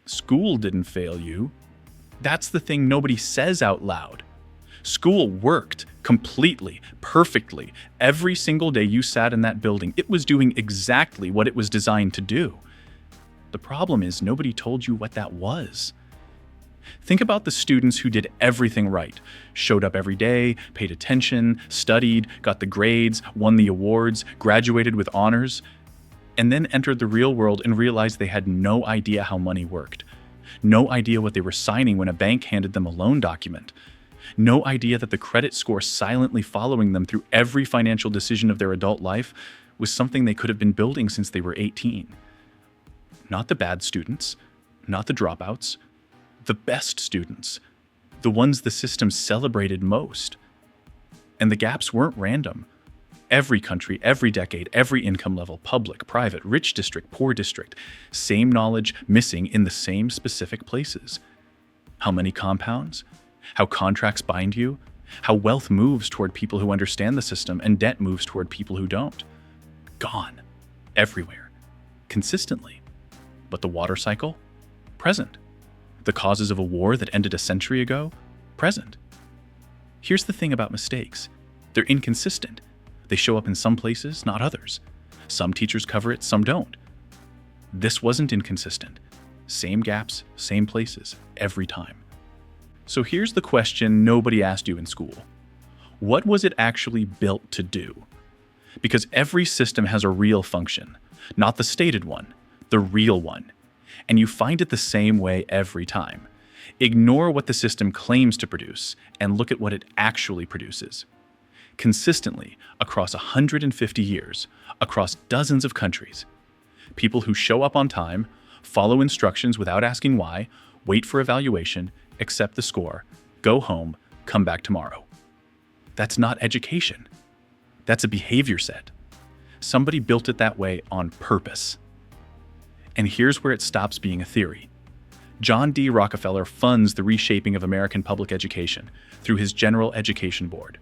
School didn't fail you. That's the thing nobody says out loud. School worked completely, perfectly. Every single day you sat in that building, it was doing exactly what it was designed to do. The problem is nobody told you what that was. Think about the students who did everything right, showed up every day, paid attention, studied, got the grades, won the awards, graduated with honors, and then entered the real world and realized they had no idea how money worked, no idea what they were signing when a bank handed them a loan document, no idea that the credit score silently following them through every financial decision of their adult life was something they could have been building since they were 18. Not the bad students, not the dropouts, the best students, the ones the system celebrated most. And the gaps weren't random. Every country, every decade, every income level, public, private, rich district, poor district, same knowledge missing in the same specific places. How money compounds, how contracts bind you, how wealth moves toward people who understand the system and debt moves toward people who don't. Gone. Everywhere. Consistently. But the water cycle? Present. The causes of a war that ended a century ago? Present. Here's the thing about mistakes. They're inconsistent. They show up in some places, not others. Some teachers cover it, some don't. This wasn't inconsistent. Same gaps, same places, every time. So here's the question nobody asked you in school. What was it actually built to do? Because every system has a real function, not the stated one, the real one. And you find it the same way every time. Ignore what the system claims to produce and look at what it actually produces. Consistently, across 150 years, across dozens of countries, people who show up on time, follow instructions without asking why, wait for evaluation, accept the score, go home, come back tomorrow. That's not education. That's a behavior set. Somebody built it that way on purpose. And here's where it stops being a theory. John D. Rockefeller funds the reshaping of American public education through his General Education Board.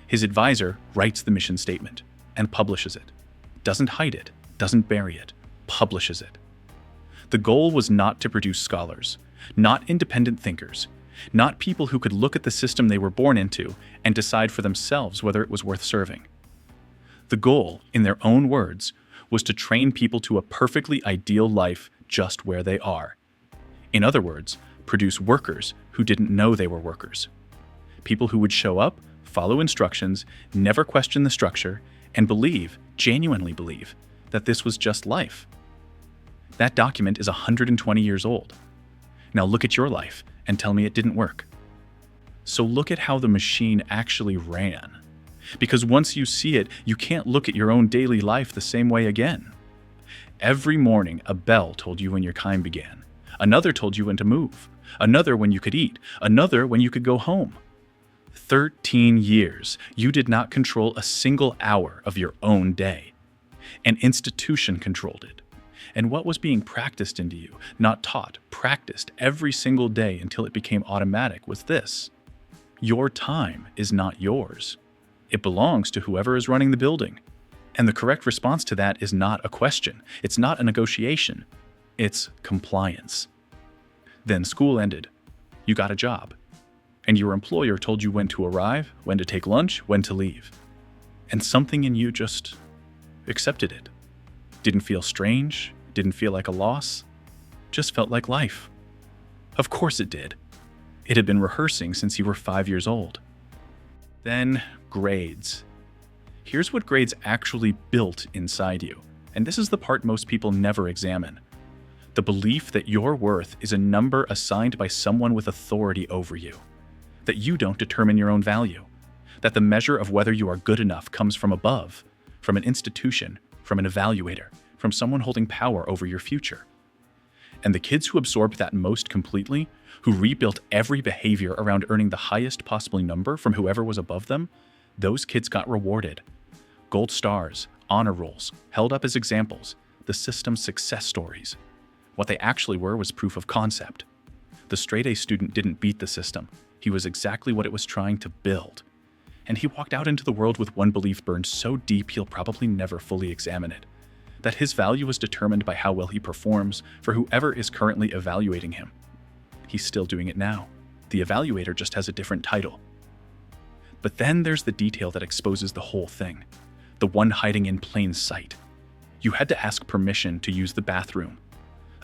His advisor writes the mission statement and publishes it. Doesn't hide it, doesn't bury it, publishes it. The goal was not to produce scholars, not independent thinkers, not people who could look at the system they were born into and decide for themselves whether it was worth serving. The goal, in their own words, was to train people to a perfectly ideal life just where they are. In other words, produce workers who didn't know they were workers. People who would show up, follow instructions, never question the structure, and believe, genuinely believe, that this was just life. That document is 120 years old. Now look at your life and tell me it didn't work. So look at how the machine actually ran. Because once you see it, you can't look at your own daily life the same way again. Every morning, a bell told you when your time began. Another told you when to move. Another when you could eat. Another when you could go home. 13 years, you did not control a single hour of your own day. An institution controlled it. And what was being practiced into you, not taught, practiced every single day until it became automatic was this. Your time is not yours. It belongs to whoever is running the building. And the correct response to that is not a question. It's not a negotiation. It's compliance. Then school ended. You got a job. And your employer told you when to arrive, when to take lunch, when to leave. And something in you just accepted it. Didn't feel strange, didn't feel like a loss, just felt like life. Of course it did. It had been rehearsing since you were 5 years old. Then, grades. Here's what grades actually built inside you, and this is the part most people never examine. The belief that your worth is a number assigned by someone with authority over you, that you don't determine your own value, that the measure of whether you are good enough comes from above, from an institution, from an evaluator, from someone holding power over your future. And the kids who absorbed that most completely, who rebuilt every behavior around earning the highest possible number from whoever was above them, those kids got rewarded. Gold stars, honor rolls, held up as examples, the system's success stories. What they actually were was proof of concept. The straight-A student didn't beat the system. He was exactly what it was trying to build. And he walked out into the world with one belief burned so deep he'll probably never fully examine it. that his value is determined by how well he performs for whoever is currently evaluating him. He's still doing it now. The evaluator just has a different title. But then there's the detail that exposes the whole thing, the one hiding in plain sight. You had to ask permission to use the bathroom,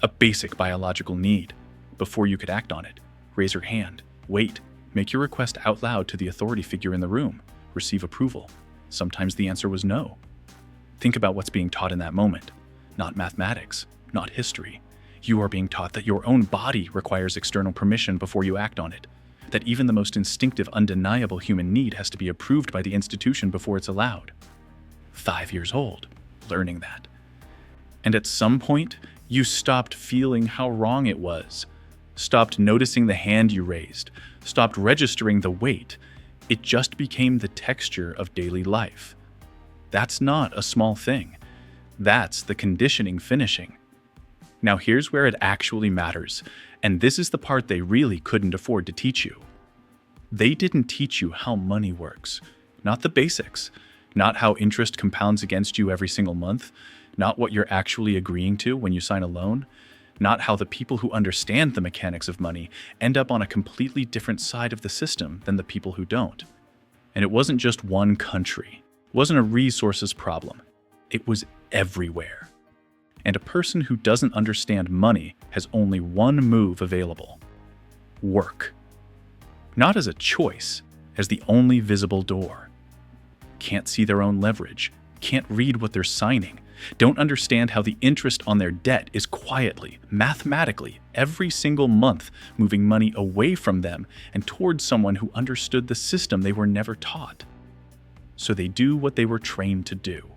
a basic biological need, before you could act on it. Raise your hand, wait, make your request out loud to the authority figure in the room, receive approval. Sometimes the answer was no. Think about what's being taught in that moment. Not mathematics, not history. You are being taught that your own body requires external permission before you act on it, that even the most instinctive, undeniable human need has to be approved by the institution before it's allowed. 5 years old, learning that. And at some point, you stopped feeling how wrong it was, stopped noticing the hand you raised, stopped registering the weight. It just became the texture of daily life. That's not a small thing. That's the conditioning finishing. Now here's where it actually matters, and this is the part they really couldn't afford to teach you. They didn't teach you how money works, not the basics, not how interest compounds against you every single month, not what you're actually agreeing to when you sign a loan, not how the people who understand the mechanics of money end up on a completely different side of the system than the people who don't. And it wasn't just one country. It wasn't a resources problem. It was everywhere. And a person who doesn't understand money has only one move available: work. Not as a choice, as the only visible door. Can't see their own leverage, can't read what they're signing, don't understand how the interest on their debt is quietly, mathematically, every single month moving money away from them and towards someone who understood the system they were never taught. So they do what they were trained to do.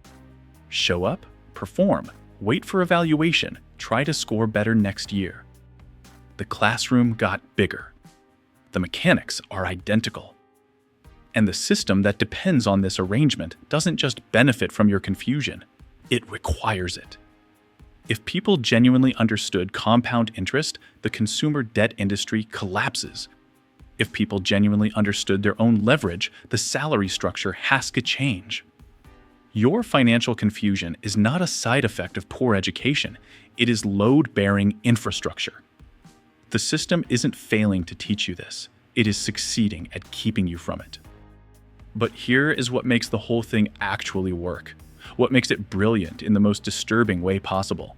Show up, perform, wait for evaluation, try to score better next year. The classroom got bigger. The mechanics are identical. And the system that depends on this arrangement doesn't just benefit from your confusion, it requires it. If people genuinely understood compound interest, the consumer debt industry collapses. If people genuinely understood their own leverage, the salary structure has to change. Your financial confusion is not a side effect of poor education, it is load-bearing infrastructure. The system isn't failing to teach you this, it is succeeding at keeping you from it. But here is what makes the whole thing actually work, what makes it brilliant in the most disturbing way possible.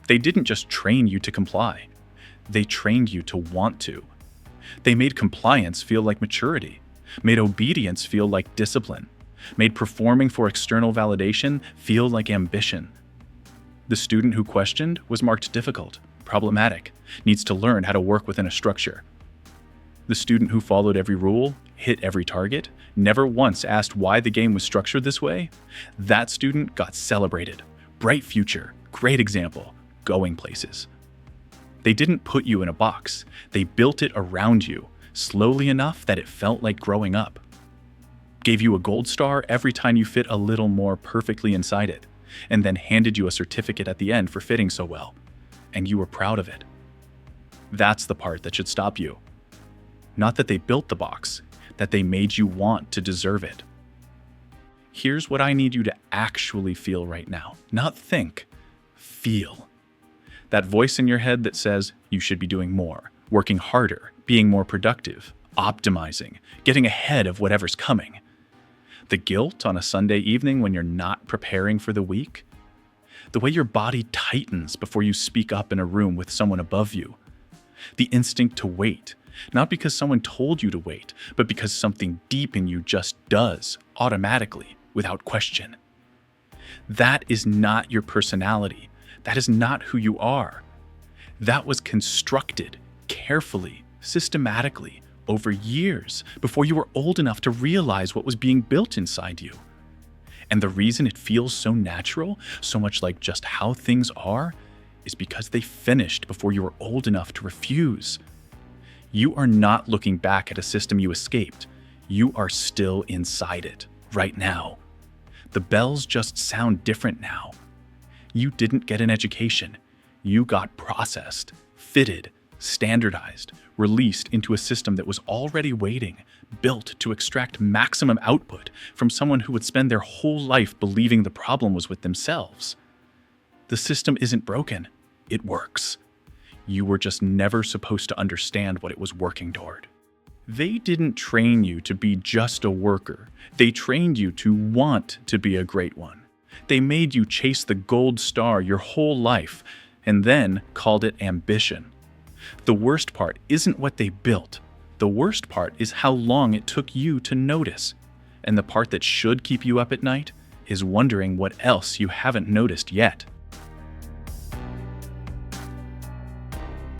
They didn't just train you to comply, they trained you to want to. They made compliance feel like maturity, made obedience feel like discipline, made performing for external validation feel like ambition. The student who questioned was marked difficult, problematic, needs to learn how to work within a structure. The student who followed every rule, hit every target, never once asked why the game was structured this way, that student got celebrated. Bright future, great example, going places. They didn't put you in a box, they built it around you, slowly enough that it felt like growing up. Gave you a gold star every time you fit a little more perfectly inside it, and then handed you a certificate at the end for fitting so well, and you were proud of it. That's the part that should stop you. Not that they built the box, that they made you want to deserve it. Here's what I need you to actually feel right now. Not think, feel. That voice in your head that says you should be doing more, working harder, being more productive, optimizing, getting ahead of whatever's coming. The guilt on a Sunday evening when you're not preparing for the week. The way your body tightens before you speak up in a room with someone above you. The instinct to wait, not because someone told you to wait, but because something deep in you just does, automatically, without question. That is not your personality. That is not who you are. That was constructed carefully, systematically, over years before you were old enough to realize what was being built inside you. And the reason it feels so natural, so much like just how things are, is because they finished before you were old enough to refuse. You are not looking back at a system you escaped. You are still inside it, right now. The bells just sound different now. You didn't get an education. You got processed, fitted, standardized, released into a system that was already waiting, built to extract maximum output from someone who would spend their whole life believing the problem was with themselves. The system isn't broken. It works. You were just never supposed to understand what it was working toward. They didn't train you to be just a worker. They trained you to want to be a great one. They made you chase the gold star your whole life and then called it ambition. The worst part isn't what they built. The worst part is how long it took you to notice. And the part that should keep you up at night is wondering what else you haven't noticed yet.